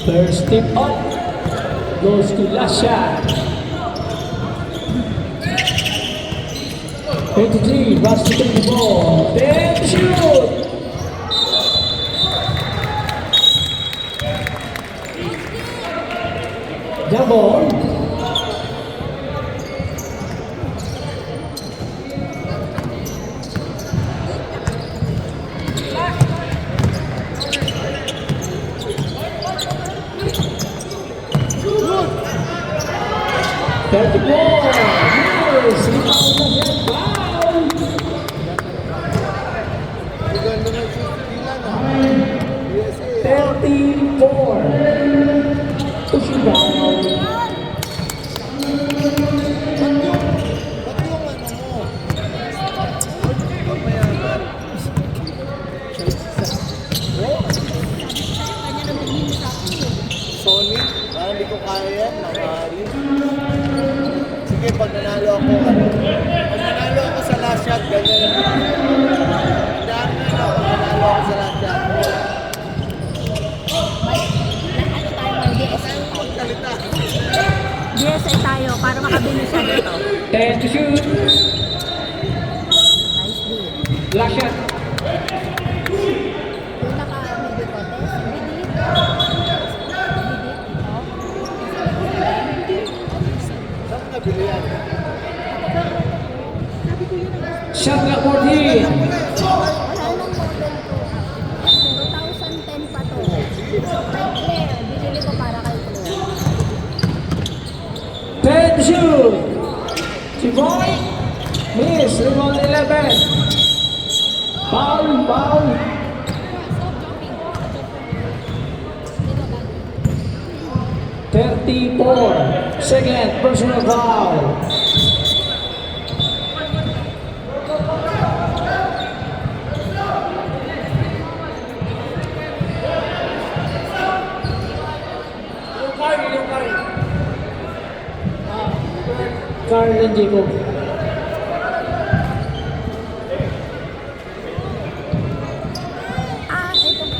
First tip up goes to Lasha. 23, pass to 24. Then shoot! Jump ball. Sony, parang hindi ko kaya yan, nakahari. Sige, pag nanalo ako, pag nanalo ako sa last shot, ganyan. Dahil na pag nanalo ako sa last shot. Kalita. DSA tayo para makabili siya nito. 10 to shoot. Nice deal. Last shot. Yung naka-medyo contest, Saan nabili yan? Shot clock 14. wala nang model ko. 2010 pa to. Kay Claire, binili ko para kay Claire. 10 to shoot. Si Boy. Miss. Rebound 11. Foul. Foul. 34. Second personal foul. Carl and Jacob. Ah, ito po.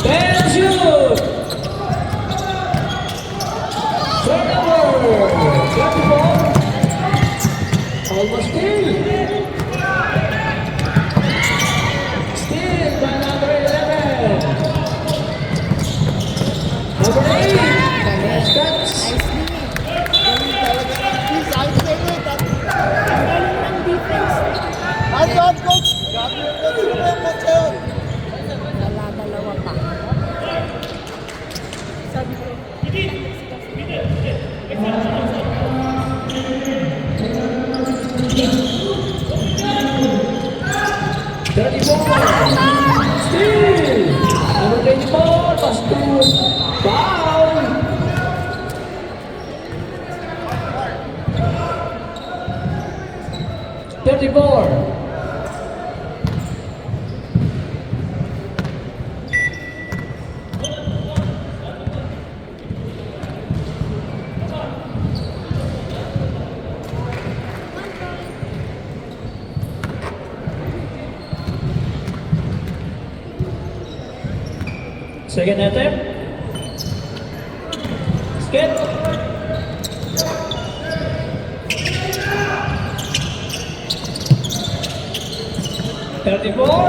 Then shoot! Turnover! Got the ball. Almost still. Still by number 11. Number 8. That's Nice deal. Galing talaga ng kiss. Ayos na yun. Ang galing ng defense. Ay, God, coach! Gabi yung coach. Sino ba yung coach yun? Wala, dalawa pa. Sabi ko, Still. Number 24. Pass to foul. Thirty-four. Second attempt. Skip. Thirty-four.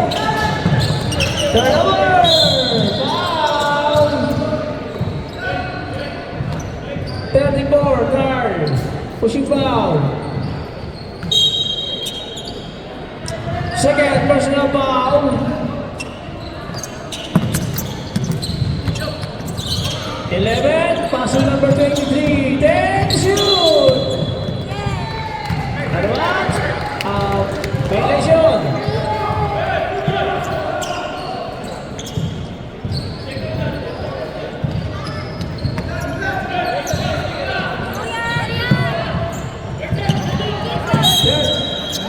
Turnover. Foul. 34. Carl. Pushing foul. Second personal foul. 11, pass number 23, then shoot! Advance, violation.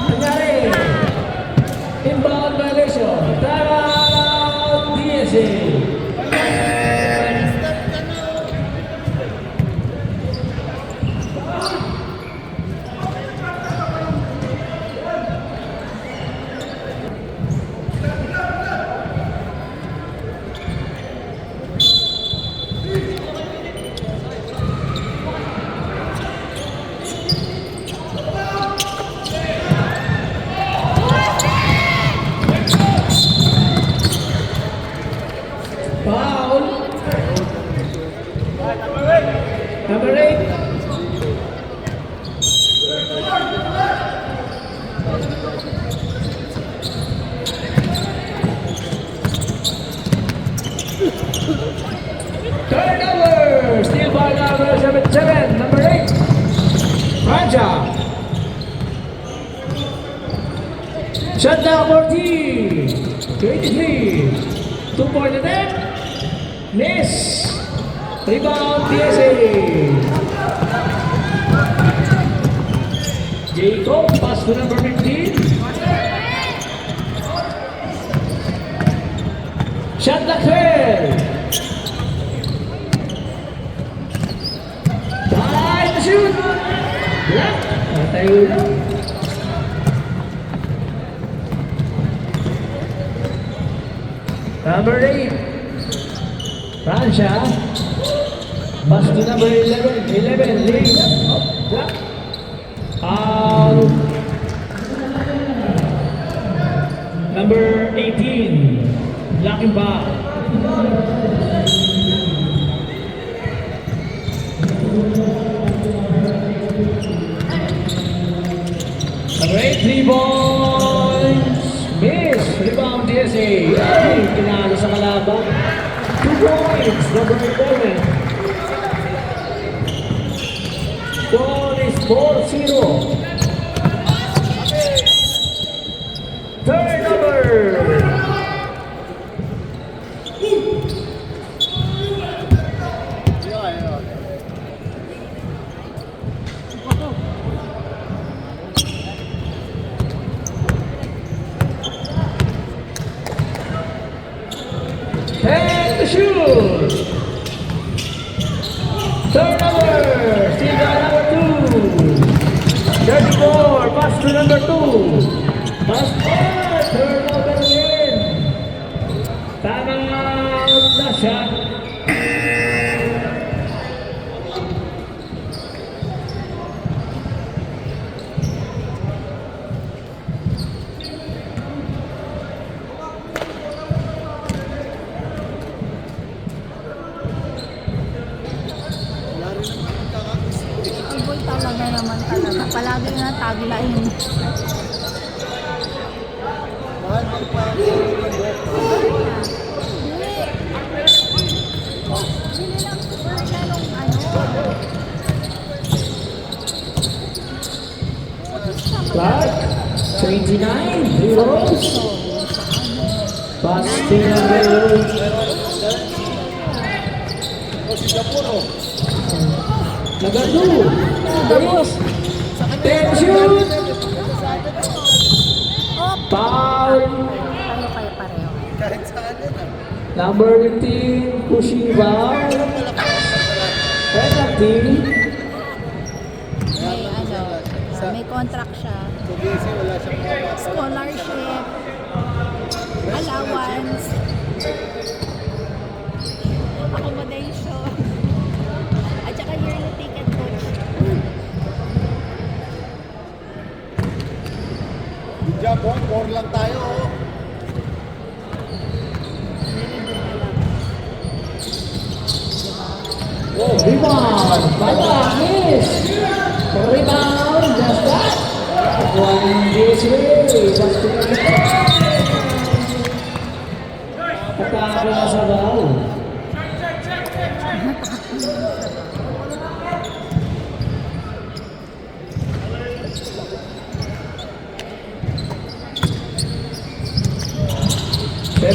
Nangyari, inbound violation, timeout, DSA. Raja. Shot down 14. 23. 2-point attempt. Miss. Rebound PSA. Jacob, pass to number 15. Shot na clear. Time to shoot. Block. Tayo na. Number 8. Francia. Pass to number 11. 11. Lane. Block. Out. Number 18. Blocking back. Number 8, 3 points. Miss. Rebound DSA. Ay, pinalo sa kalaban. 2 points. Number 11. Score is 4-0. Turnover. And the shoot. Turnover. Still got number 2. 34. Pass to number 2. Pass on. Turnover again. Timeout na shot. Iboy talaga naman talaga. Palagi na tagline. Mahal mo pa ang buhok. Hindi lang ganong ano. Clark. 29. 3 rolls. Pass to number number 2. Tapos. 10 shoot. Oh, Foul. ano kayo pareho? Kahit saan yun ah. Number 15. Pushing back. Penalty. May ano, may contract siya. Tugisi, wala siyang mga bata. Scholarship. Allowance. Accommodation. At saka yearly ticket coach. Yung Japon, 4 lang tayo. Oh. Oh, rebound. Bala. Miss. Rebound. Just that. One this way. Just to get it. Atake na sa baw.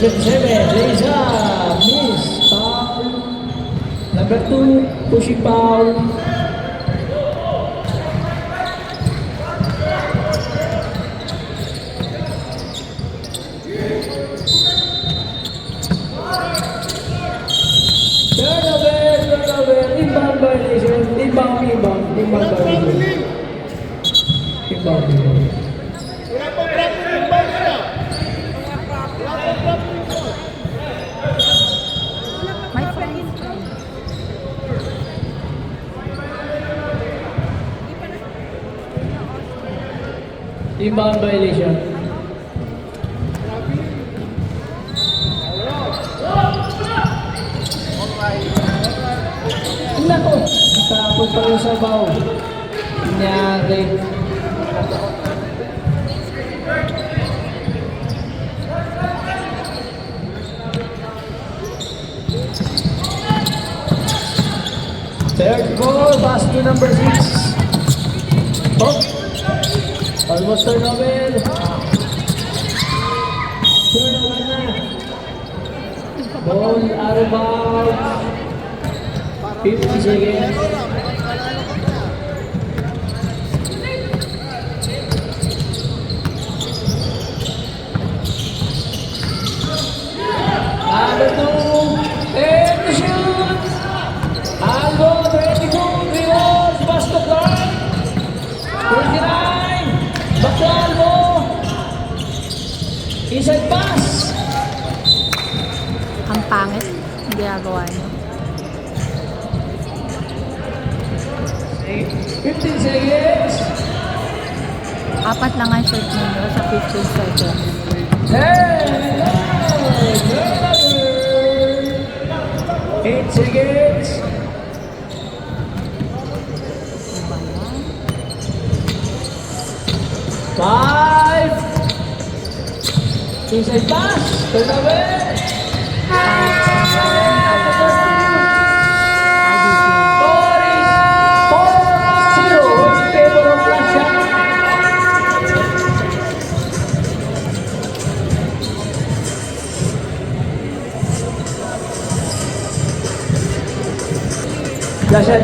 Seven, raise up, miss, foul. Number 2, pushing foul. Turnover, inbound violation, inbound violation. Inbound. Wala pang proper yung ball nila. Wala pang proper yung ball. My friend. Inbound violation. Nako, tapos pa rin sa baw. Nangyari. Third ball, pass to number 6. Almost turnover. Turnover na. Ball out of bounds. 50 seconds. Number 2, and the shoot! Albo, 22, rewards, bust of line. 29, back to Albo. Inside pass. Ang pangit. Ang ginagawa niyo. 15 seconds. Apat lang ang shot ninyo sa 15 seconds. 10, 8 seconds. Five. Inside pass. Turnover. Flash out.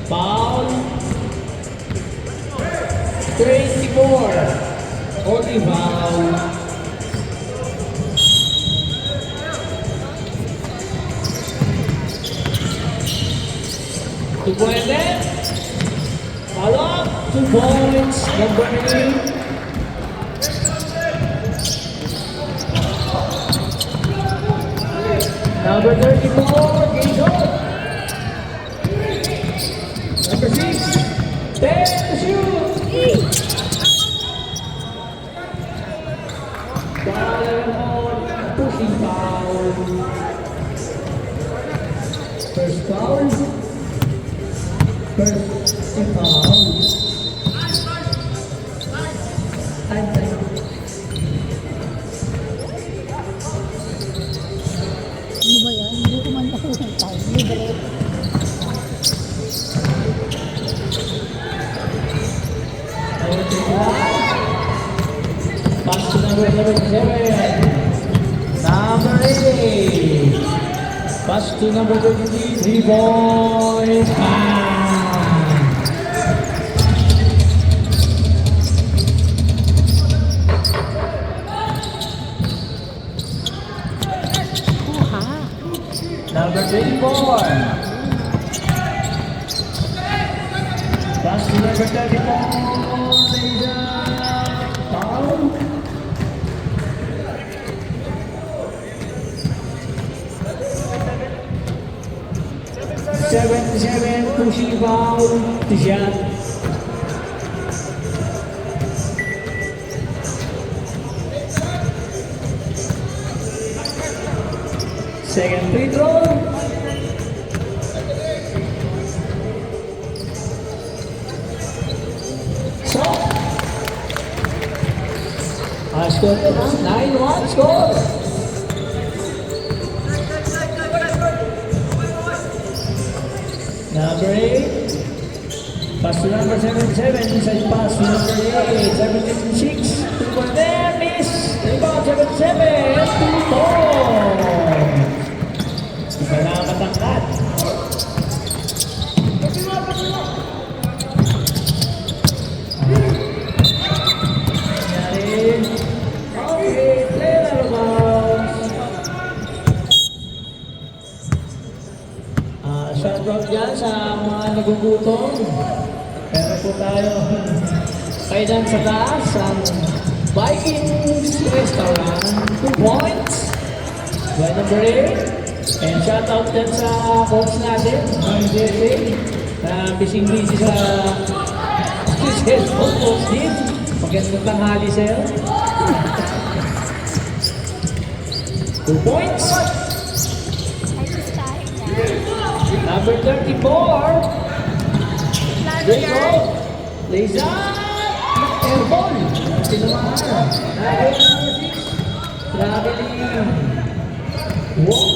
Foul. 24. Only foul. Two-point net. Follow up. 2 points. Number 8. Number 34. Game on. Number 6. 10 to shoot. Pushing foul. First foul. First foul. Time. Ano ba yan? Hindi ko man ako ng time. Libre. Pass to number 7. Number 8. Pass to number 23. 3 points. Kuha. Number 24. Pass to number 34. Foul. Seven, pushing foul to shot. Second free throw. So, score 9-1 score. Number 8. Pass to number 77. Inside pass to number 8. 76. 2-point there. Miss. Rebound 77. 2 points. Iba na matangkat. Nangyari. Okay. Play na bounce. Shoutout dyan sa mga nagugutom. Pero po tayo kay dyan sa taas ang Vikings Restaurant. 2 points. By number 8. And shoutout dyan sa coach natin, ang JSA, na busy sa cellphone coach din. Magandang tanghali sa'yo. 2 points. Ay, just kahit yan. Draco. Liza. Airball. Tinamaan. Traveling. Walk.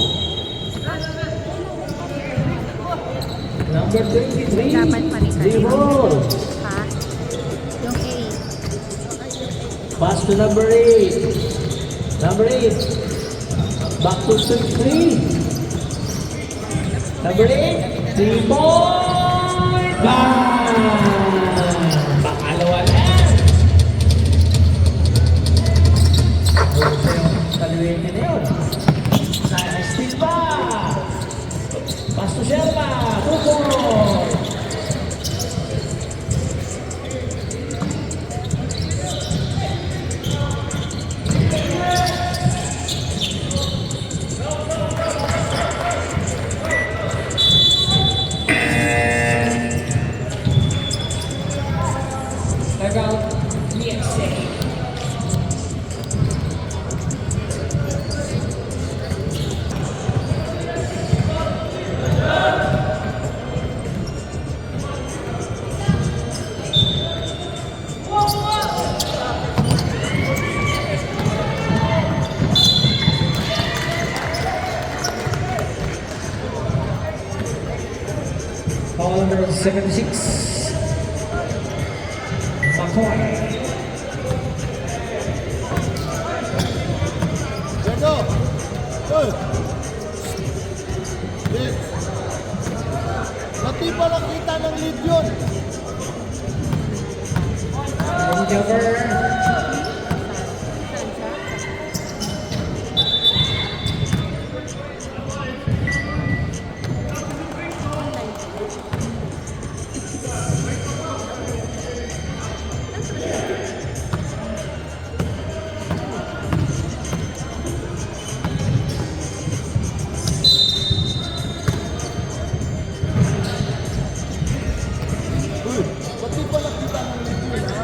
Number 23. Dapat palitan. Zero. Ha? Yung A. Pass to number 8. Number 8. Back to 3. Number 8. 3-point. Bang! Pangalawa na. Kaluwin na yun. Still pa. Pass to Sherpa. 2 points. Around DXA. Call number 76. McCoy. Gano! Uy! Yes! Pati pa nakita ng lead yun! Cover. Uy! Pati pa nakita ng lead yun, ha?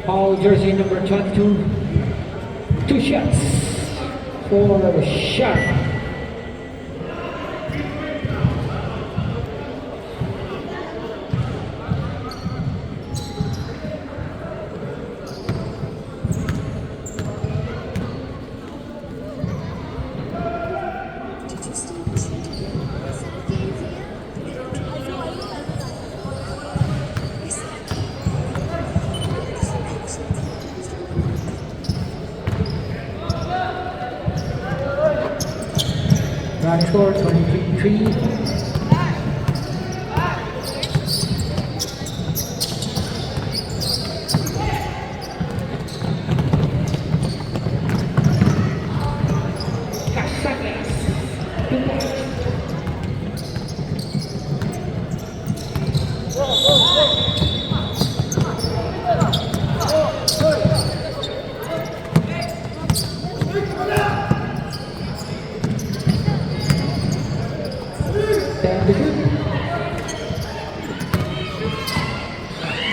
Foul jersey number 22. 2 shots for Sharp. Running score 23-3.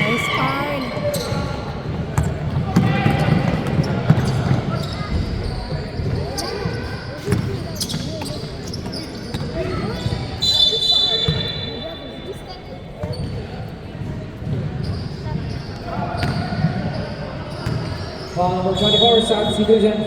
Nice card. Foul number 24, substitution.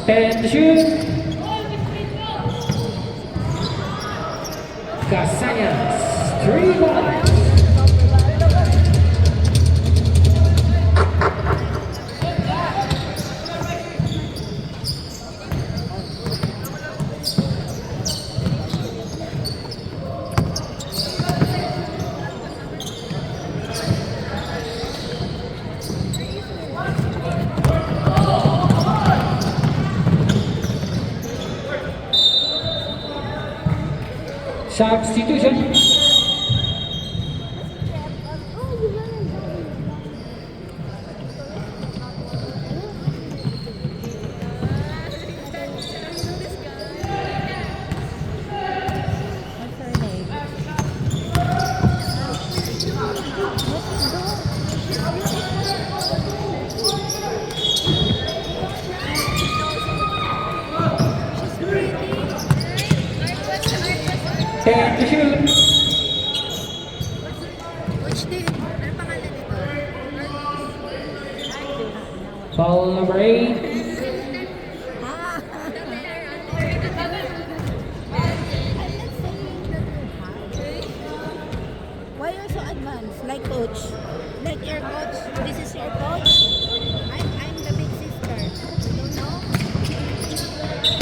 10 to shoot. Casañas, 3 points. Substitution. Ten to shoot. Foul number 8. Why you're so advanced? Like coach? Like your coach? This is your coach? I'm the big sister. You don't know?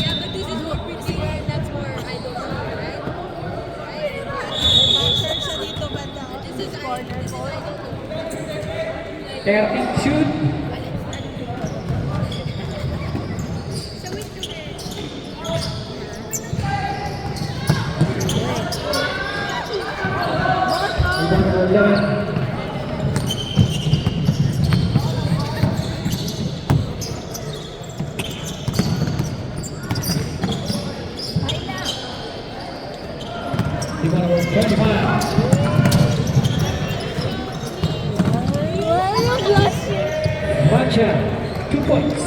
Yeah, but this is more pretty. That's more, I don't know, right? This is corner court. 13 to shoot. So which do they? Rebound number 11. Rebound number 25. Mancha, 2 points.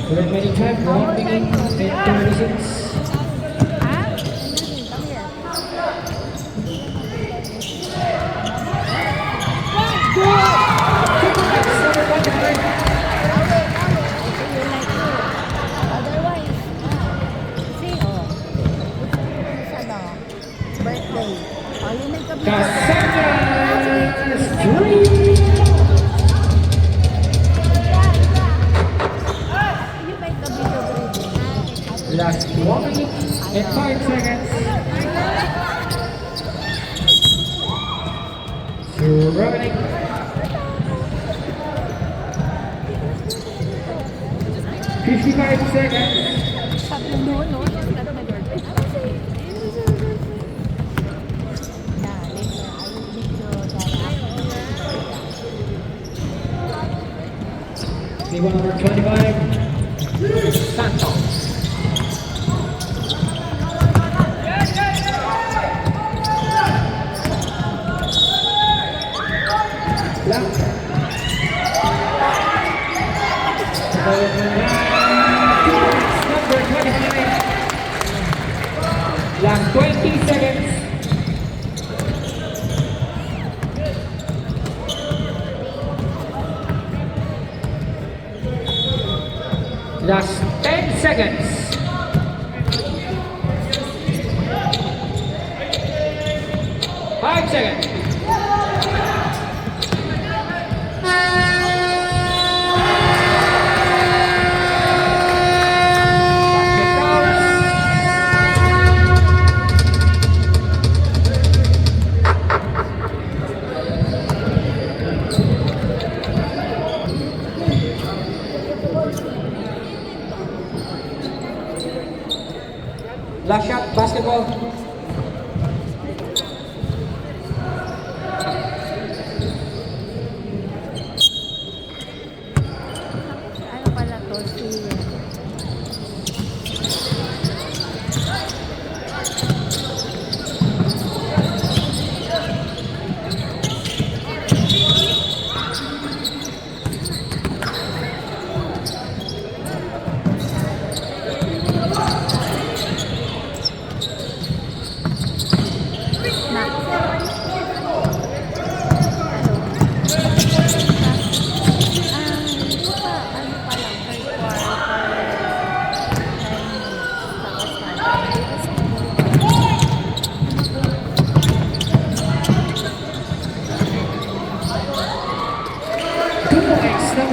The remaining time, 1 minute and 36. Birthday. Oh, yun ang kabila. Casañas, 3. You make the video birthday. Last 1 minute and 5 seconds. Remaining. 55 seconds. Sabi mo, no? Ano may birthday? Ano say? Na, later. I will make sure that Rebound number 25. Santos. Lang. Number 25. Last 20 seconds. Last 10 seconds. 5 seconds. Last shot, basketball.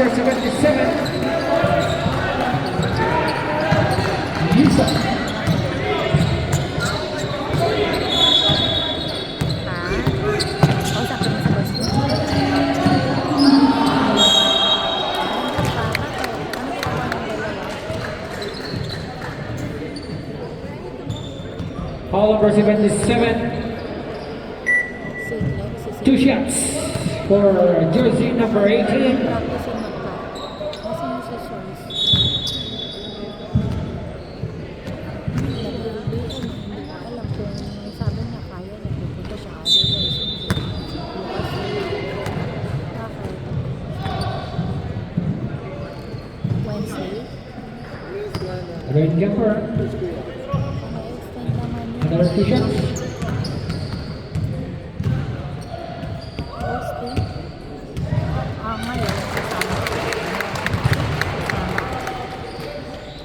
number 77. Lisa. Ha? O, sakto na sa boss mo. Foul number 77. Two shots for jersey number 18. Wednesday. Red jumper. Another two shots.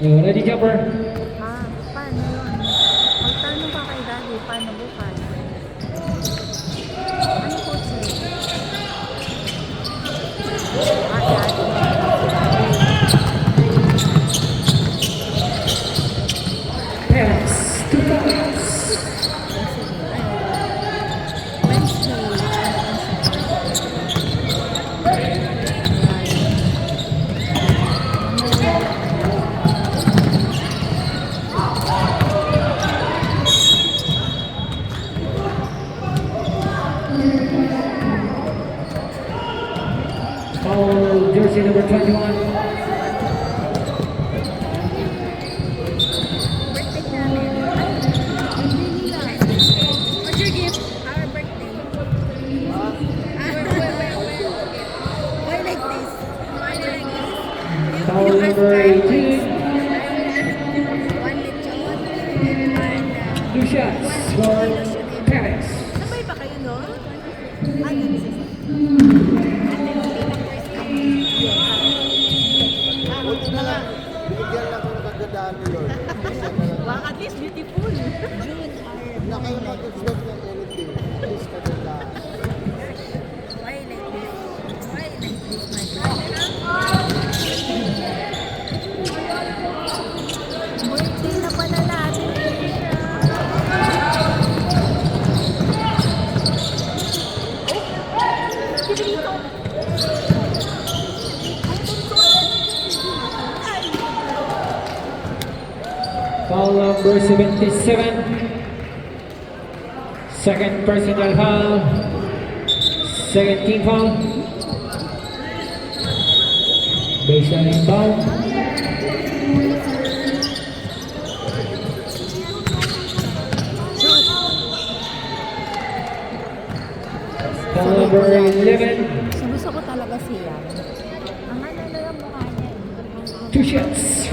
Ready jumper. Paano yun? Magtanong ka kay Daddy, paano bukas? Ano po siya? Pass. Two fouls. Foul jersey number 21. Birthday namin. What's your gift? Our birthday. Why like this? Why like this? Foul number 18. One lechon and Two shots for Paris. sabay pa kayo, no? Buti na lang. Binigyan lang ko ng kagandahan ni Lord. Wow, at least beautiful. Na kayo mag-expect ng anything. Please kagandahan. Why like this? Why like this, my brother? Birthday na pala natin. Foul number 77. Second personal foul. 17 foul. Baseline inbound. Foul number 11. So, gusto ko talaga siya. Ang ano na yung mukha niya. Two shots.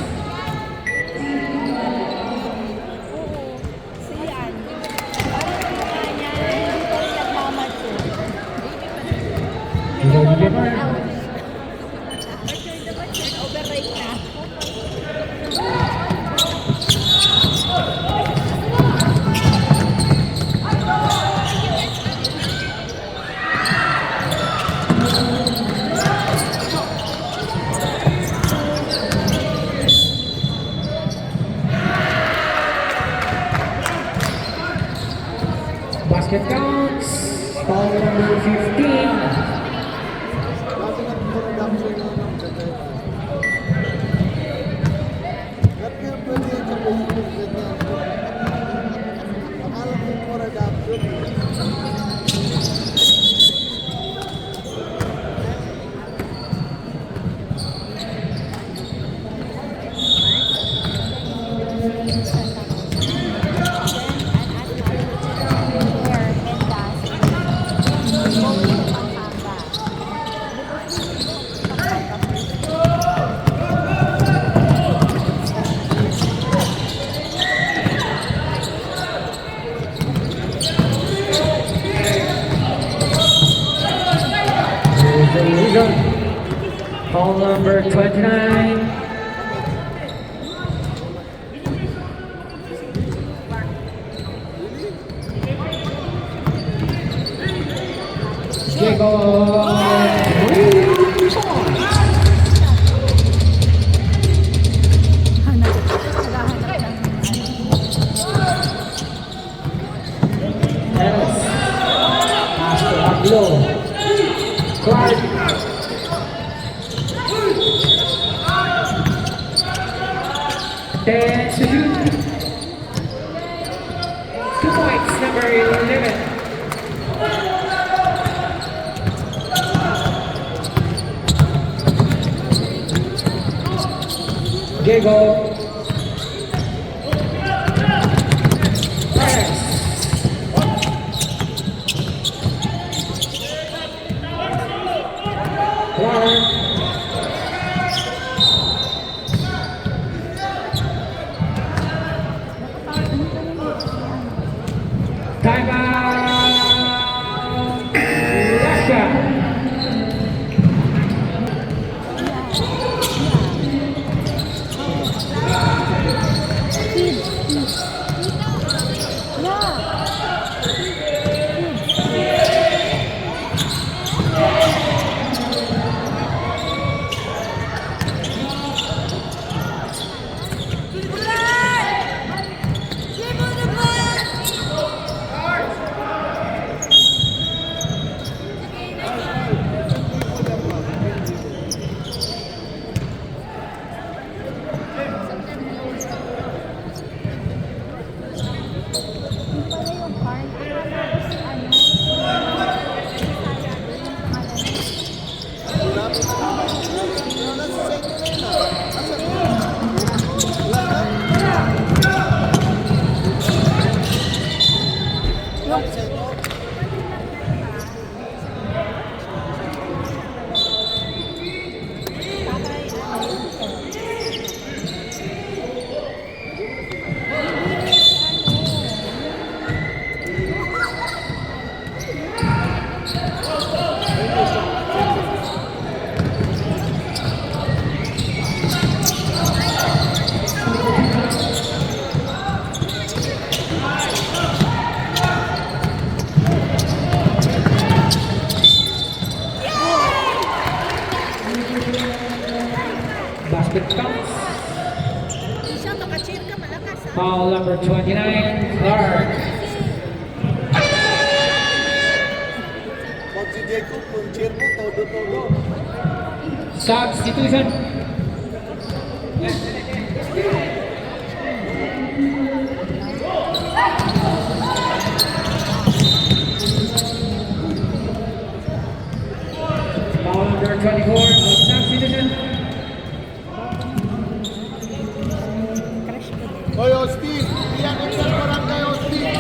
Siyan. Parang yung mukha niya, hindi pa rin nagmamature. Ready jumper. Overrate na. Basket counts. Foul number 15. Kasi nag-production na ng ganyan. Ba't yung pwede yung sa Facebook ganyan? Akala ko yung production. Here's the leader. Foul number 29. Jacob. 3 points. Pablo. Clark. Then to shoot. 2 points, number 11. Diego. Pass. Clark. Time out. Russia. Basket counts. Isha, maka-cheer ka, malakas ha. Foul number 29, Clark. Pag si Jacob, kung cheer mo, todo-todo. Substitution. Foul number 24, substitution. Hoy, Austin! Iyan, extra parang kay Austin!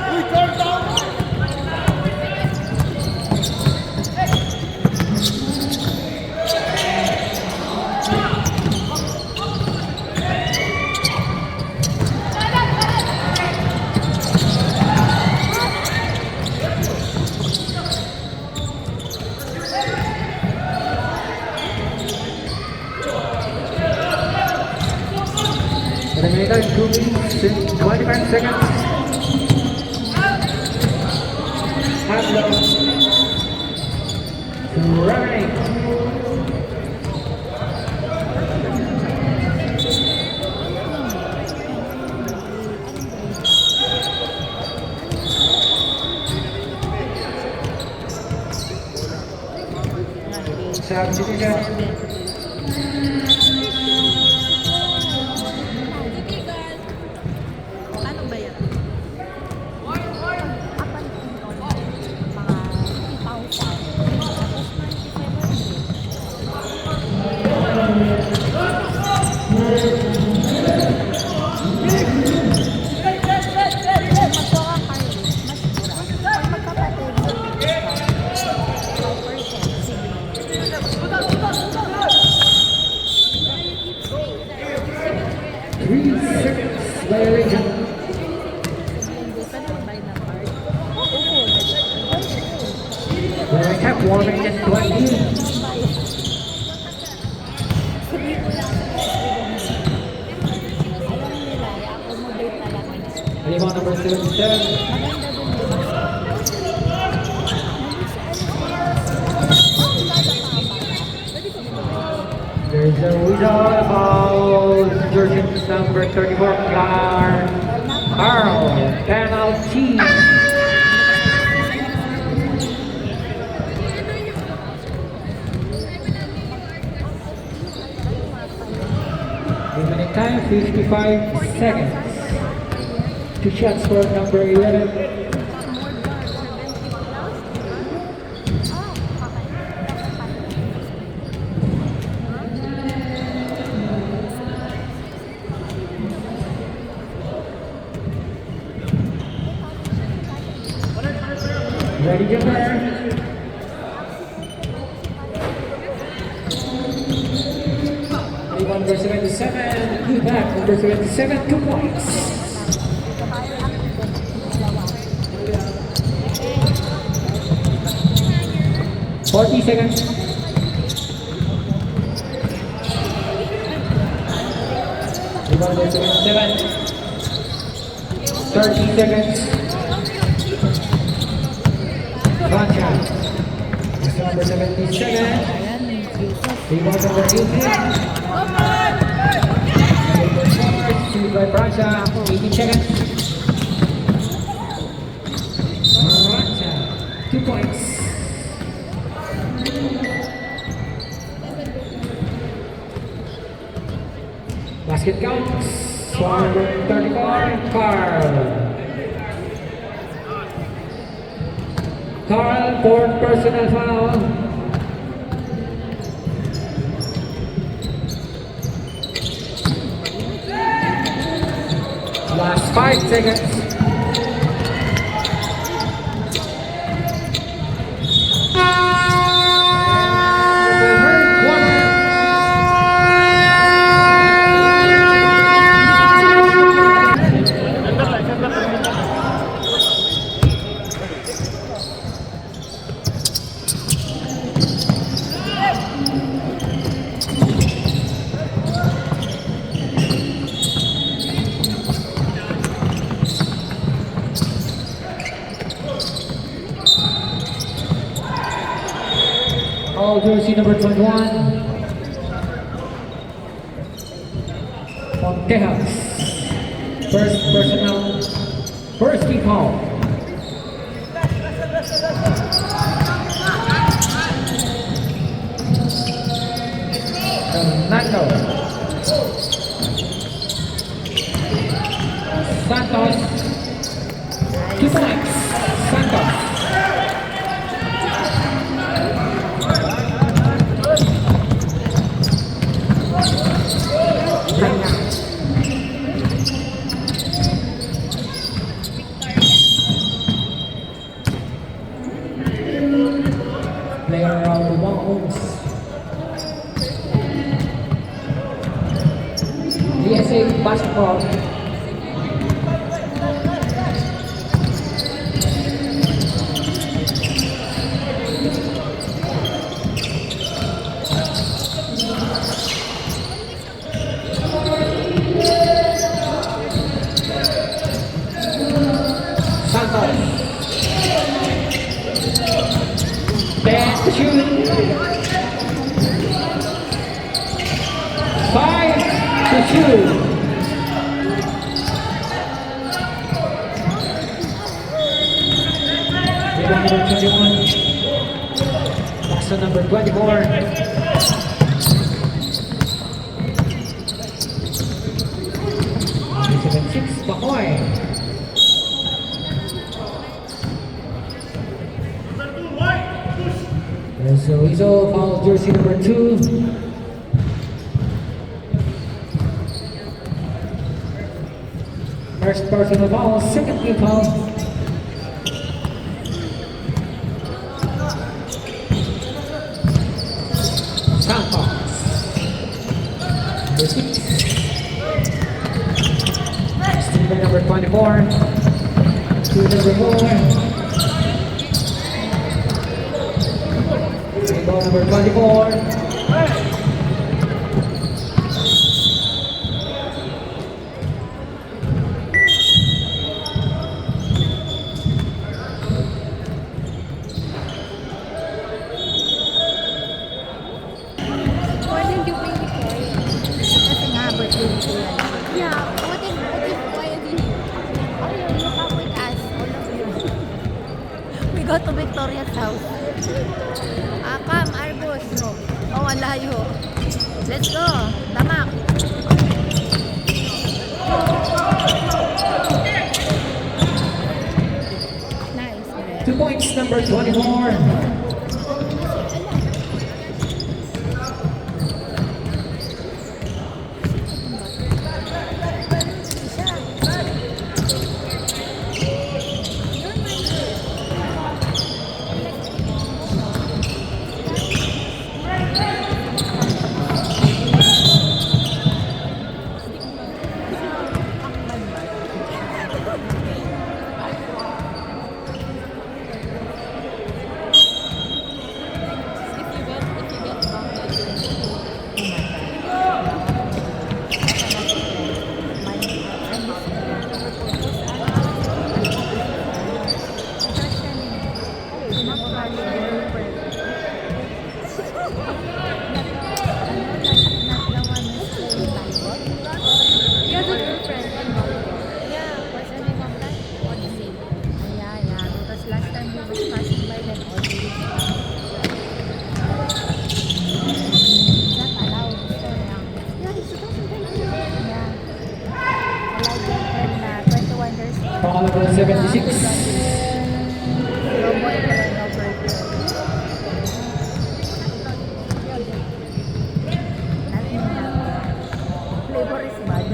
Uy, turn down! Eliminator 2 minutes and 25 seconds. Pablo. Running. Substitution. Sige, girl. Ano ba yan? Violation. Well, I kept warming at 20. Rebound number 77. There's a whistle about jersey number 34, Clark. Carl, penalty. Remaining time 55 seconds. Two shots for number 11. Ready, jumper. 31 versus 77. Good back. Number 77, 2 points. 40 seconds. 31 versus 77. 30 seconds. Raja. Mr. Number 77. Rebound number 18. Received by Raja. 18 seconds. Raja. 2 points. Basket counts. 134. Carl. Carl, fourth personal foul. Last 5 seconds. All jersey number 21. From Texas. First personal, first team foul. Fernando. Santos. 2 points. Santos. Player around the bounds. DSA basketball. Santos. 10 to shoot. 5 to shoot. Rebound number 21. Pass to number 24. 7-6, Bacoy. So he's all foul jersey number 2. First personal foul, second team foul. Santos. Number 6. Steven number 24. Two number 4. Ball number 24. Why didn't you bring the coin? Kasi nga, birthday ko yan. Yeah, what if why is he here? go to Victoria's house. Come, Arbus. Oh, ang layo. Let's go. Damak. Nice. 2 points, number 24. You have a girlfriend in Volleyball. Yeah, what's the name of that? Odyssey. Yeah, because last time we was passing by that Odyssey. Not allowed. So, yeah, it's supposed to be. Yeah. Allowed girlfriend na 21 years old. Baka number 76. No boyfriend, no girlfriend. Nothing na. Flavor is bad.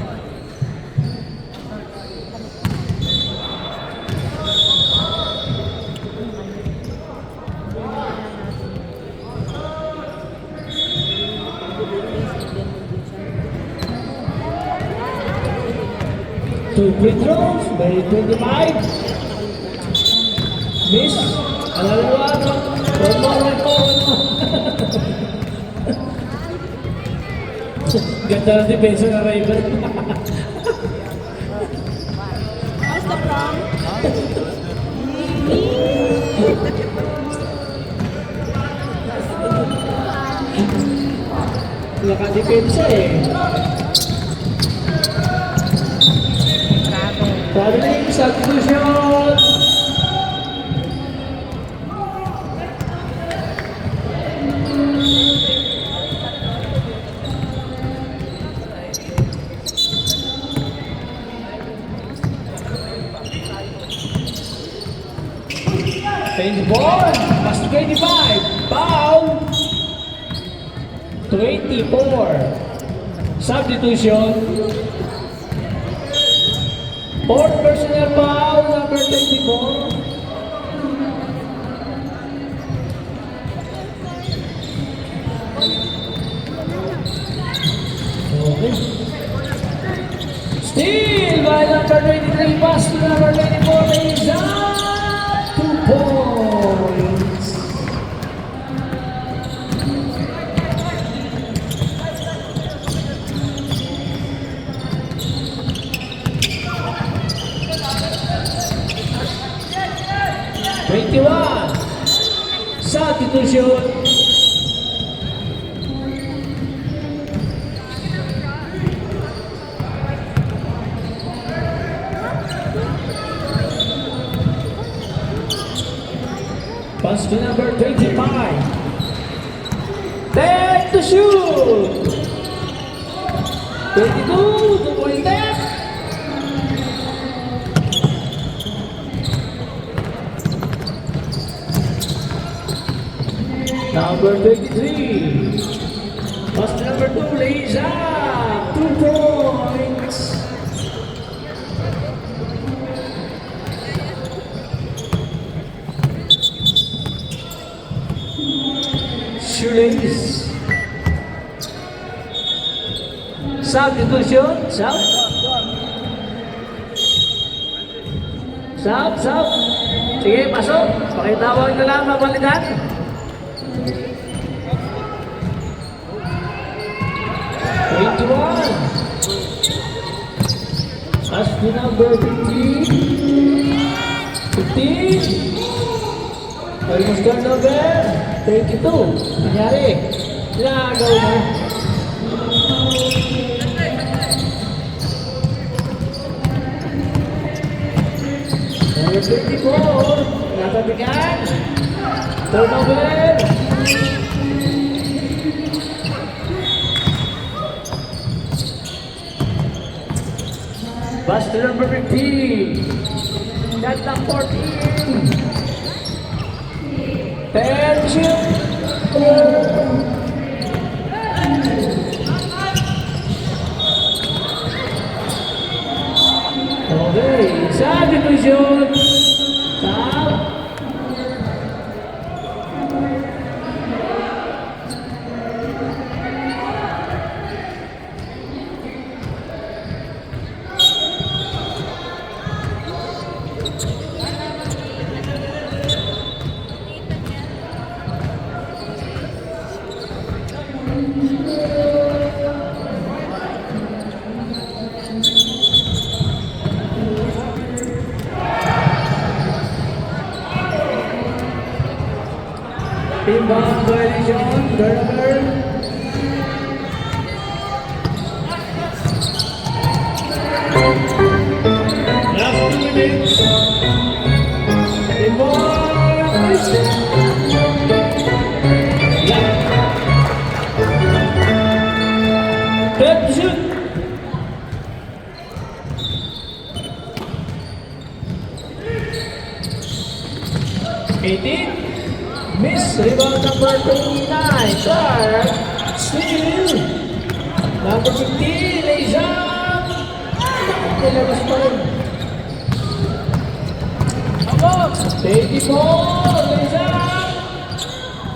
Two free throws, by 25. Miss. Another one. One more. Ganda ng depensa ng Raven. How's the prom? Nakadepensa eh. Bravo. Traveling substitution. Paintball, plus 25, foul, 24, substitution, fourth personal foul, number 24. Okay. Steal by number 23, pass to number 24, is up, 2 points. Substitution. Pass to number 25. Back to shoot. 22 to 20. Number 23. Pass to number 2, lays up. 2 points. Shoelace. Substitution. Sub. Sub, sub. Sige, pasok. Pakitawag na lang mabalikan. As to number 15. 15. Almost gone number 32. Nangyari. Nagaw na. Number 24. Natatigan. Turnover. Pass to number 15. Shot clock 14. 10 shoot. Okay, substitution. Stop. Inbound violation, turnover. Last 2 minutes. Inbound violation. Good shoot. Miss, rebound number 29, Clark, steal. Number 15, lays up. Nilabas pa rin. 24, lays up.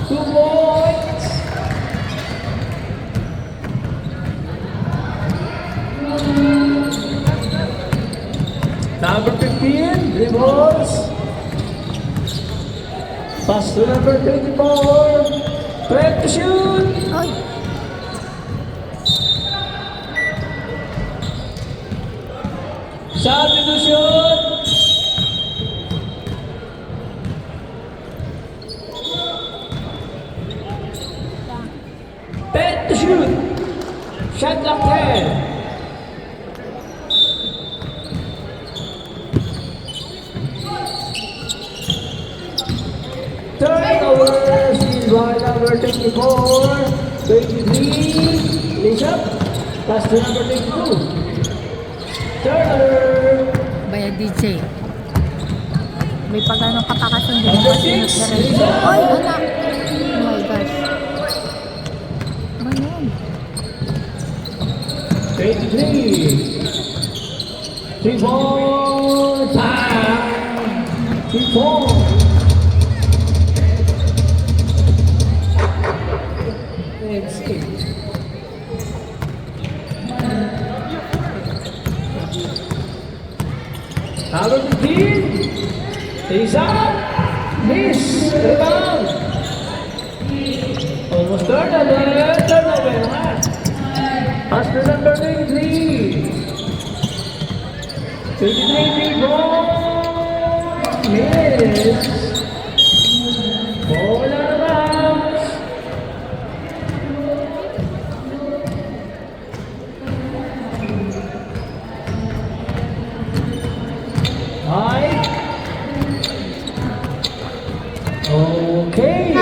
2 points. Number 15, dribbles. Pass to number 24. Prep to shoot. Oy, Substitution. Prep to shoot. Shot clock 10. Turnover, steal by number 24, 23, lays up, pass to number 22. Turnover, Baya DJ. May pag-ano katakas yung number ginagawa 6, na rin. lays up. oy, anak. Oh my gosh. Ano yun? 23, 3-4, time, 3-4. Let's see. Number 15, is up, miss, rebound. Almost turnover, ha? Pass to number 23. 23, ball, miss. Ball out of bounds. Hi. Okay.